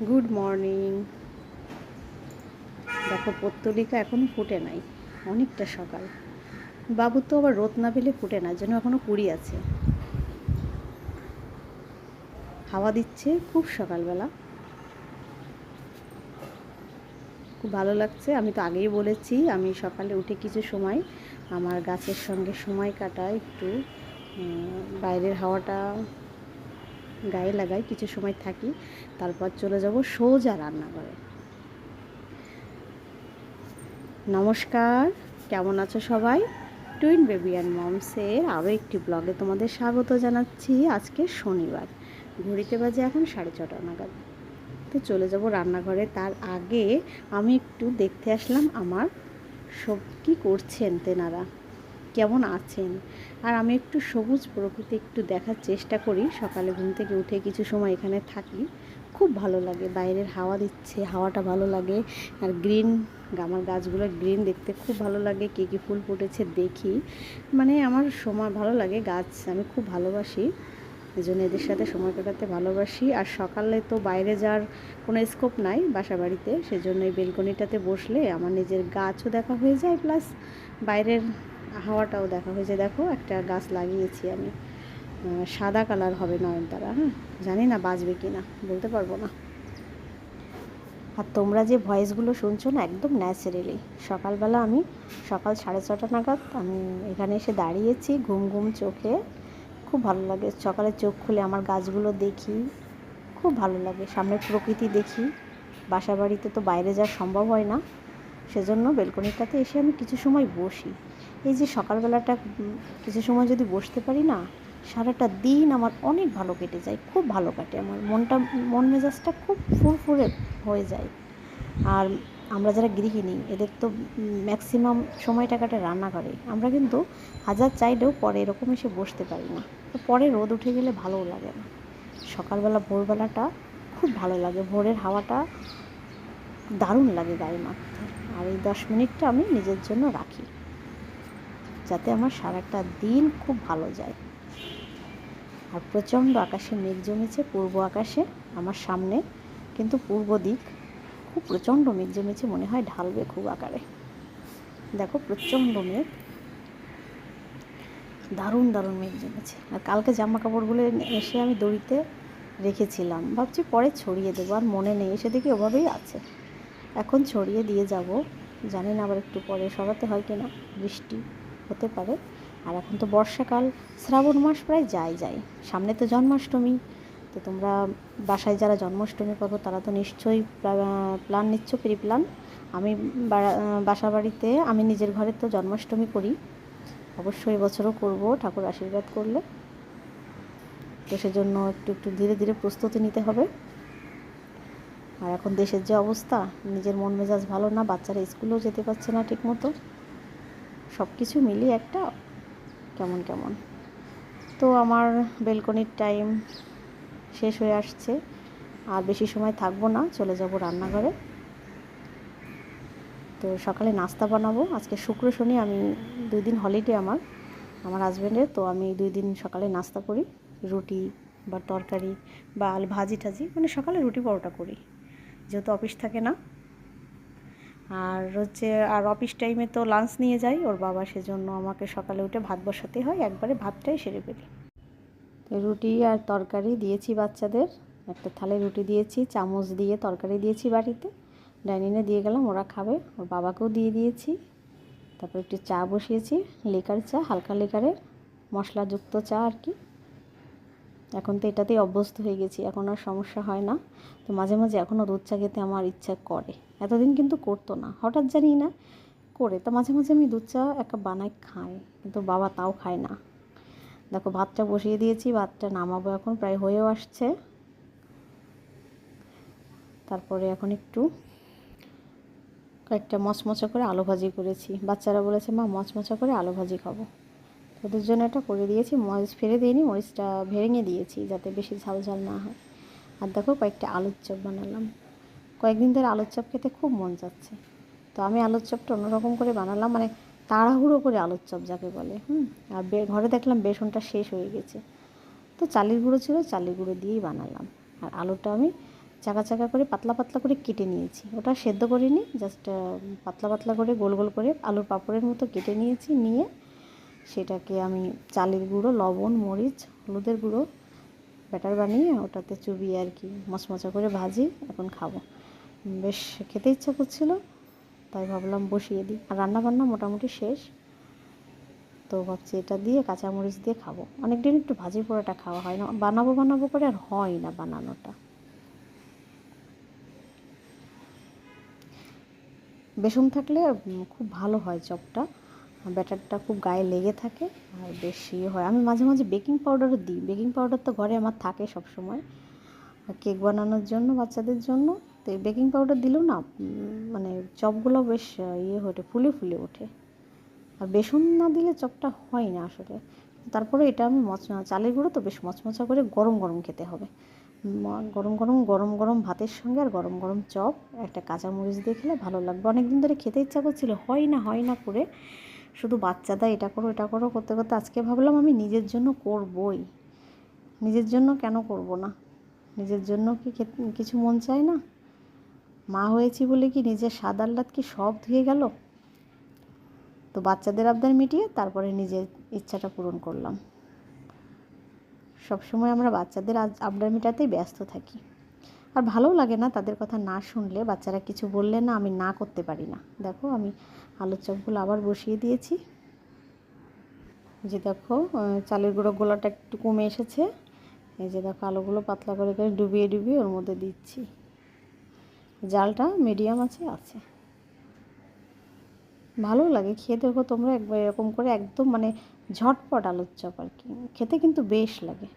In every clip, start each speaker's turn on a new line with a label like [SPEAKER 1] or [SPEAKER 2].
[SPEAKER 1] Good morning. দেখো পত্তলিকা এখনও ফুটে নাই, অনেকটা সকাল। বাবু তো আবার রোদ না পেলে ফুটে না, যেন এখনও কুড়ি আছে। হাওয়া দিচ্ছে খুব সকালবেলা, খুব ভালো লাগছে। আমি তো আগেই বলেছি আমি সকালে উঠে কিছু সময় আমার গাছের সঙ্গে সময় কাটাই, একটু বাইরের হাওয়াটা গায়ে লাগাই, কিছু সময় থাকি, তারপর চলে যাব সোজা রান্নাঘরে। নমস্কার, কেমন আছো সবাই? টুইন বেবি অ্যান্ড মমসের আরও একটি ব্লগে তোমাদের স্বাগত জানাচ্ছি। আজকে শনিবার, ঘড়িতে বাজে এখন 6:30 নাগাদ। তো চলে যাব রান্নাঘরে। তার আগে আমি একটু দেখতে আসলাম আমার সব কী করছেন তেনারা, কেমন আছেন। আর আমি একটু সবুজ প্রকৃতি একটু দেখার চেষ্টা করি। সকালে ঘুম থেকে উঠে কিছু সময় এখানে থাকি, খুব ভালো লাগে। বাইরের হাওয়া দিচ্ছে, হাওয়াটা ভালো লাগে। আর গ্রিন, আমার গাছগুলো গ্রিন দেখতে খুব ভালো লাগে। কী কী ফুল ফুটেছে দেখি, মানে আমার সময় ভালো লাগে। গাছ আমি খুব ভালোবাসি, এই জন্য এদের সাথে সময় কাটাতে ভালোবাসি। আর সকালে তো বাইরে যাওয়ার কোনো স্কোপ নাই বাসা বাড়িতে, সেজন্য এই বেলকনিটাতে বসলে আমার নিজের গাছও দেখা হয়ে যায়, প্লাস বাইরের হাওয়াটাও দেখা হয়ে যায়। দেখো একটা গাছ লাগিয়েছি আমি, সাদা কালার হবে নয়নতারা। হ্যাঁ, জানি না বাঁচবে কি না, বলতে পারবো না। আর তোমরা যে ভয়েসগুলো শুনছো না, একদম ন্যাচারালি। সকালবেলা আমি সকাল 6:30 নাগাদ আমি এখানে এসে দাঁড়িয়েছি ঘুম ঘুম চোখে। খুব ভালো লাগে সকালে চোখ খুলে আমার গাছগুলো দেখি, খুব ভালো লাগে। সামনের প্রকৃতি দেখি। বাসা বাড়িতে তো বাইরে যাওয়া সম্ভব হয় না, সেজন্য বেলকনিটাতে এসে আমি কিছু সময় বসি। এই যে সকালবেলাটা কিছু সময় যদি বসতে পারি না, সারাটা দিন আমার অনেক ভালো কেটে যায়, খুব ভালো কাটে। আমার মন মেজাজটা খুব ফুরফুরে হয়ে যায়। আর আমরা যারা গৃহিণী, এদের তো ম্যাক্সিমাম সময়টা কাটে রান্নাঘরে। আমরা কিন্তু হাজার চাইলেও পরে এরকম এসে বসতে পারি না। তো পরে রোদ উঠে গেলে ভালোও লাগে না। সকালবেলা ভোরবেলাটা খুব ভালো লাগে, ভোরের হাওয়াটা দারুণ লাগে গায়ে মাখতে। আর এই 10 মিনিটটা আমি নিজের জন্য রাখি, যাতে আমার সারাটা দিন খুব ভালো যায়। আর প্রচণ্ড আকাশে মেঘ জমেছে, পূর্ব আকাশে আমার সামনে কিন্তু পূর্ব দিক, খুব প্রচণ্ড মেঘ জমেছে, মনে হয় ঢালবে খুব আকারে। দেখো প্রচণ্ড মেঘ, দারুণ দারুণ মেঘ জমেছে। আর কালকে জামা কাপড়গুলো এসে আমি দড়িতে রেখেছিলাম, ভাবছি পরে ছড়িয়ে দেবো, আর মনে নেই, এসে দেখি ওভাবেই আছে। এখন ছড়িয়ে দিয়ে যাব, জানি না আবার একটু পরে সরাতে হয় কিনা, বৃষ্টি হতে পারে। আর এখন তো বর্ষাকাল, শ্রাবণ মাস প্রায় যায়। সামনে তো জন্মাষ্টমী। তো তোমরা বাসায় যারা জন্মাষ্টমী করো তারা তো নিশ্চয়ই প্ল্যান নিচ্ছ, প্রি প্ল্যান। আমি বাসা বাড়িতে, আমি নিজের ঘরে তো জন্মাষ্টমী করি, অবশ্যই এবছরও করব ঠাকুর আশীর্বাদ করলে। তো সেজন্য একটু একটু ধীরে ধীরে প্রস্তুতি নিতে হবে। আর এখন দেশের যে অবস্থা, নিজের মন মেজাজ ভালো না, বাচ্চারা স্কুলেও যেতে পারছে না ঠিক মতো, সব কিছু মিলিয়ে একটা কেমন কেমন। তো আমার বেলকনির টাইম শেষ হয়ে আসছে, আর বেশি সময় থাকবো না, চলে যাব রান্নাঘরে। তো সকালে নাস্তা বানাবো। আজকে শুক্র শনি আমি 2 দিন হলিডে আমার হাজব্যান্ডের। তো আমি 2 দিন সকালে নাস্তা করি, রুটি বা তরকারি বা ভাজি টাজি, মানে সকালে রুটি পরোটা করি, যেহেতু অফিস থাকে না। আর অফিস টাইমে তো লাঞ্চ নিয়ে যাই ওর বাবা, সেজন্য আমাকে সকালে উঠে ভাত বসাতে হয়, একবারে ভাতটাই সেরে ফেলি। তো রুটি আর তরকারি দিয়েছি বাচ্চাদের, একটা থালে রুটি দিয়েছি, চামচ দিয়ে তরকারি দিয়েছি বাড়িতে, ডাইনিংয়ে দিয়ে গেলাম, ওরা খাবে। ওর বাবাকেও দিয়ে দিয়েছি। তারপর একটু চা বসিয়েছি, লিকার চা, হালকা লিকারের মশলাযুক্ত চা আর কি। এখন তো এটাতেই অভ্যস্ত হয়ে গেছি, এখন আর সমস্যা হয় না। তো মাঝে মাঝে এখনও দুধ চা খেতে আমার ইচ্ছা করে, এতদিন কিন্তু করতো না, হঠাৎ জানি না করে। তো মাঝে মাঝে আমি দুধ চা এক কাপ বানাই খাই, কিন্তু বাবা তাও খায় না। দেখো ভাতটা বসিয়ে দিয়েছি, ভাতটা নামাবো এখন, প্রায় হয়েও আসছে। তারপরে এখন একটু কয়েকটা মচমচা করে আলু ভাজি করেছি, বাচ্চারা বলেছে মা মচমচা করে আলু ভাজি খাবো, ওদের জন্য এটা করে দিয়েছি। মরিচ ফেলে দিইনি, মরিচটা ভেঙে দিয়েছি যাতে বেশি ঝাল ঝাল না হয়। আর দেখো কয়েকটা আলুর চপ বানালাম, কয়েকদিন ধরে আলুর চপ খেতে খুব মন যাচ্ছে। তো আমি আলুর চপটা অন্যরকম করে বানালাম, মানে তাড়াহুড়ো করে আলুর চপ যাকে বলে। আর ঘরে দেখলাম বেসনটা শেষ হয়ে গেছে, তো চালের গুঁড়ো ছিল, চালের গুঁড়ো দিয়েই বানালাম। আর আলুটা আমি চাকা চাকা করে পাতলা পাতলা করে কেটে নিয়েছি। ওটা সেদ্ধ করিনি, জাস্ট পাতলা পাতলা করে গোল গোল করে আলুর পাঁপড়ের মতো কেটে নিয়েছি। নিয়ে সেটাকে আমি চালের গুঁড়ো, লবণ, মরিচ, হলুদের গুঁড়ো ব্যাটার বানিয়ে ওটাতে চুবিয়ে আর কি মচমচা করে ভাজি। এখন খাবো, বেশ খেতে ইচ্ছা করছিল, তাই ভাবলাম বসিয়ে দিই। আর রান্নাবান্না মোটামুটি শেষ, তো ভাবছি এটা দিয়ে কাঁচামরিচ দিয়ে খাবো। অনেক দিন একটু ভাজি পোড়াটা খাওয়া হয় না, বানাবো বানাবো করে আর হয় না বানানোটা। বেসন থাকলে খুব ভালো হয় চপটা, ব্যাটারটা খুব গায়ে লেগে থাকে আর বেশি হয়। আমি মাঝে মাঝে বেকিং পাউডারও দিই। বেকিং পাউডার তো ঘরে আমার থাকে সব সময় কেক বানানোর জন্য, বাচ্চাদের জন্য। তো এই বেকিং পাউডার দিলেও না মানে চপগুলো বেশ ইয়ে ওঠে, ফুলে ফুলে ওঠে। আর বেসন না দিলে চপটা হয় না আসলে। তারপরে এটা আমি চালের গুঁড়ো তো বেশ মচমচা করে গরম গরম খেতে হবে। গরম গরম গরম গরম ভাতের সঙ্গে আর গরম গরম চপ একটা কাঁচামরিচ দিয়ে খেলে ভালো লাগবে। অনেক দিন ধরে খেতে ইচ্ছা করছিল, হয় না করে শুধু বাচ্চাদা এটা করো করতে করতে আজকে ভাবলাম আমি নিজের জন্য করবই। নিজের জন্য কেন করব না? নিজের জন্য কি কিছু মন চায় না? মা হয়েছি বলে কি নিজের স্বাদ আহ্লাদ কি সব ধুয়ে গেল? তো বাচ্চাদের আবদার মিটিয়ে তারপরে নিজের ইচ্ছাটা পূরণ করলাম। সবসময় আমরা বাচ্চাদের আবদার মেটাতেই ব্যস্ত থাকি, আর ভালোও লাগে না তাদের কথা না শুনলে। বাচ্চারা কিছু বললে না আমি না করতে পারি না। দেখো আমি আলুর চপগুলো আবার বসিয়ে দিয়েছি। যে দেখো চালের গুঁড়ো গোলাটা একটু কমে এসেছে। এই যে দেখো আলুগুলো পাতলা করে করে ডুবিয়ে ডুবিয়ে ওর মধ্যে দিচ্ছি। জালটা মিডিয়াম আছে। ভালো লাগে খেয়ে, দেখো তোমরা একবার এরকম করে, একদম মানে ঝটপট আলুর চপ আর কি, খেতে কিন্তু বেশ লাগে।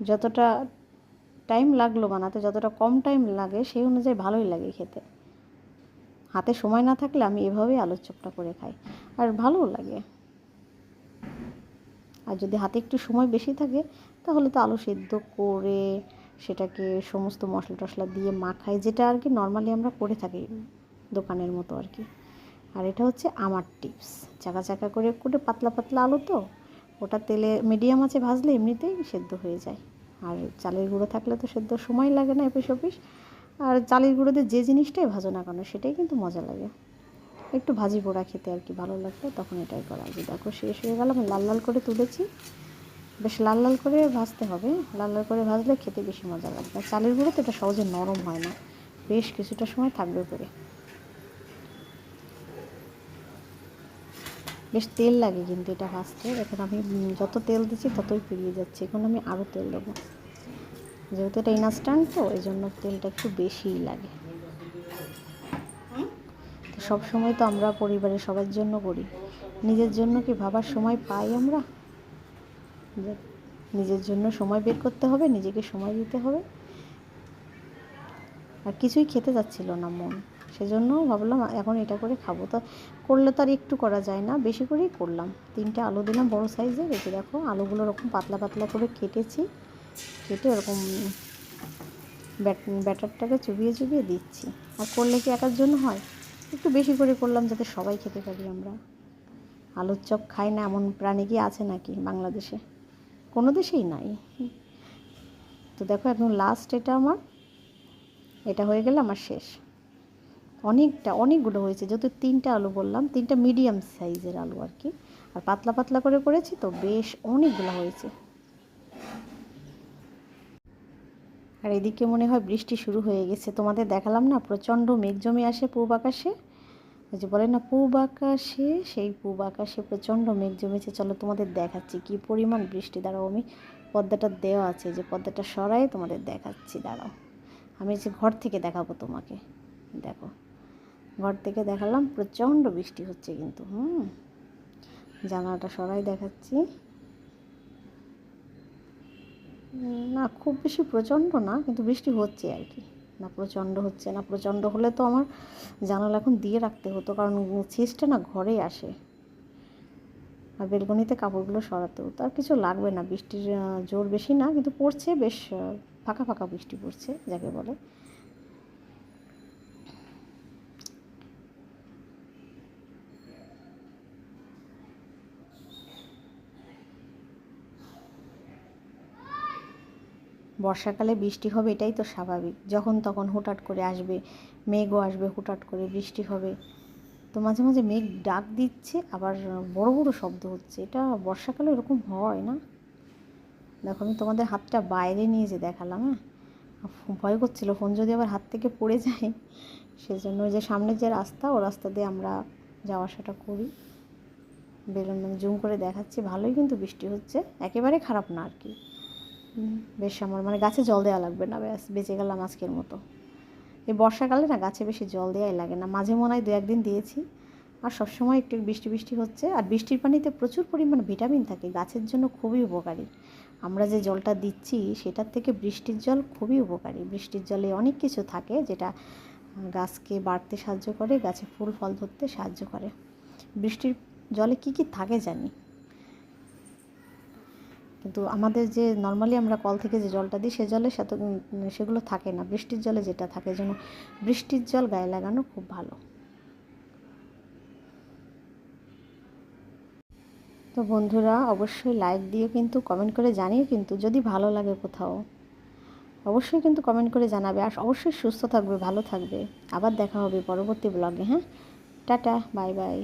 [SPEAKER 1] যতটা টাইম লাগলো বানাতে, যতটা কম টাইম লাগে সেই অনুযায়ী ভালোই লাগে খেতে। হাতে সময় না থাকলে আমি এভাবেই আলুর চপটা করে খাই, আর ভালোও লাগে। আর যদি হাতে একটু সময় বেশি থাকে তাহলে তো আলু সেদ্ধ করে সেটাকে সমস্ত মশলা টশলা দিয়ে মাখাই, যেটা আর কি নর্মালি আমরা করে থাকি দোকানের মতো আর কি। আর এটা হচ্ছে আমার টিপস, চাকা চাকা করে করে পাতলা পাতলা আলু তো ওটা তেলে মিডিয়াম আছে ভাজলে এমনিতেই সেদ্ধ হয়ে যায়। আর চালের গুঁড়ো থাকলে তো সেদ্ধ সময় লাগে না এপিস ওপিস। আর চালের গুঁড়োতে যে জিনিসটাই ভাজো না কেন সেটাই কিন্তু মজা লাগে। একটু ভাজি পোড়া খেতে আর কি ভালো লাগবে, তখন এটাই করা। যে দেখো শেষ হয়ে গেল, আমি লাল লাল করে তুলেছি। বেশ লাল লাল করে ভাজতে হবে, লাল লাল করে ভাজলে খেতে বেশি মজা লাগবে। আর চালের গুঁড়ো তো এটা সহজে নরম হয় না, বেশ কিছুটা সময় থাকবে করে। বেশ তেল লাগে কিন্তু এটা ভাজতে। এখন আমি যত তেল দিচ্ছি ততই পেরিয়ে যাচ্ছে, এখন আমি আরও তেল দেবো। যেহেতু এটা ইনস্ট্যান্ট তো এই জন্য তেলটা একটু বেশিই লাগে। তো সব সময় তো আমরা পরিবারের সবার জন্য করি, নিজের জন্য কি ভাবার সময় পাই আমরা? নিজের জন্য সময় বের করতে হবে, নিজেকে সময় দিতে হবে। আর কিছুই খেতে যাচ্ছিল না মন, সেজন্য ভাবলাম এখন এটা করে খাবো। তো করলে তো আর একটু করা যায় না, বেশি করেই করলাম। 3টে আলু দিলাম বড় সাইজের। এই যে দেখো আলুগুলো ওরকম পাতলা পাতলা করে কেটেছি, কেটে ওরকম ব্যাটারটাকে চুবিয়ে চুবিয়ে দিচ্ছি। আর করলে কি একার জন্য হয়, একটু বেশি করে করলাম যাতে সবাই খেতে পারি আমরা। আলুর চপ খাই না এমন প্রাণী কি আছে নাকি বাংলাদেশে? কোনো দেশেই নাই। তো দেখো এখন লাস্ট এটা হয়ে গেলে আমার শেষ। অনেকগুলো হয়েছে, যেহেতু 3টে আলু বললাম, 3টে মিডিয়াম সাইজের আলু আর কি। আর পাতলা পাতলা করে করেছি তো বেশ অনেকগুলো হয়েছে। আর এদিকে মনে হয় বৃষ্টি শুরু হয়ে গেছে। তোমাদের দেখালাম না প্রচণ্ড মেঘ জমে আসে পূব আকাশে, ওই যে বলে না পূব আকাশে, সেই পূব আকাশে প্রচণ্ড মেঘ জমেছে। চলো তোমাদের দেখাচ্ছি কী পরিমাণ বৃষ্টি। দাঁড়াও, আমি পর্দাটা দেওয়া আছে, যে পর্দাটা সরাই তোমাদের দেখাচ্ছি। দাঁড়াও, আমি যে ঘর থেকে দেখাবো তোমাকে। দেখো ঘর থেকে দেখালাম, প্রচণ্ড বৃষ্টি হচ্ছে কিন্তু। জানালাটা সরাই দেখাচ্ছি। না খুব বেশি প্রচণ্ড না, কিন্তু বৃষ্টি হচ্ছে আর কি। না প্রচণ্ড হচ্ছে না, প্রচণ্ড হলে তো আমার জানালা এখন দিয়ে রাখতে হতো, কারণ ছিঁচটা না ঘরেই আসে। আর বেলকনিতে কাপড়গুলো সরাতে হতো। আর কিছু লাগবে না, বৃষ্টির জোর বেশি না, কিন্তু পড়ছে বেশ, ফাঁকা ফাঁকা বৃষ্টি পড়ছে যাকে বলে। বর্ষাকালে বৃষ্টি হবে এটাই তো স্বাভাবিক, যখন তখন হুটহাট করে আসবে, মেঘও আসবে, হুটহাট করে বৃষ্টি হবে। তো মাঝে মাঝে মেঘ ডাক দিচ্ছে, আবার বড় বড় শব্দ হচ্ছে। এটা বর্ষাকালে এরকম হয় না। দেখো আমি তোমাদের হাতটা বাইরে নিয়ে যে দেখালাম, হ্যাঁ, ভয় করছিল ফোন যদি আবার হাত থেকে পড়ে যায়, সেজন্য ওই যে সামনের যে রাস্তা, ও রাস্তা দিয়ে আমরা যাওয়া আসাটা করি। বেলুন মানে জুম করে দেখাচ্ছি, ভালোই কিন্তু বৃষ্টি হচ্ছে, একেবারে খারাপ না আর কি। বেশ আমার মানে গাছে জল দেওয়া লাগবে না, ব্যাস বেঁচে গেলাম আজকের মতো। এই বর্ষাকালে না গাছে বেশি জল দেওয়াই লাগে না, মাঝে মনে হয় 2-1 দিন দিয়েছি। আর সবসময় একটু বৃষ্টি বৃষ্টি হচ্ছে, আর বৃষ্টির পানিতে প্রচুর পরিমাণ ভিটামিন থাকে, গাছের জন্য খুবই উপকারী। আমরা যে জলটা দিচ্ছি সেটার থেকে বৃষ্টির জল খুবই উপকারী। বৃষ্টির জলে অনেক কিছু থাকে যেটা গাছকে বাড়তে সাহায্য করে, গাছে ফুল ফল ধরতে সাহায্য করে। বৃষ্টির জলে কি কি থাকে জানি, কিন্তু আমাদের যে নর্মালি আমরা কল থেকে যে জলটা দিই সে জলে সাথে সেগুলো থাকে না, বৃষ্টির জলে যেটা থাকে, যেন বৃষ্টির জল গায়ে লাগানো খুব ভালো। তো বন্ধুরা অবশ্যই লাইক দিয়ে কিন্তু কমেন্ট করে জানিও, কিন্তু যদি ভালো লাগে কোথাও অবশ্যই কিন্তু কমেন্ট করে জানাবে। আর অবশ্যই সুস্থ থাকবে, ভালো থাকবে। আবার দেখা হবে পরবর্তী ব্লগে। হ্যাঁ, টাটা, বাই বাই।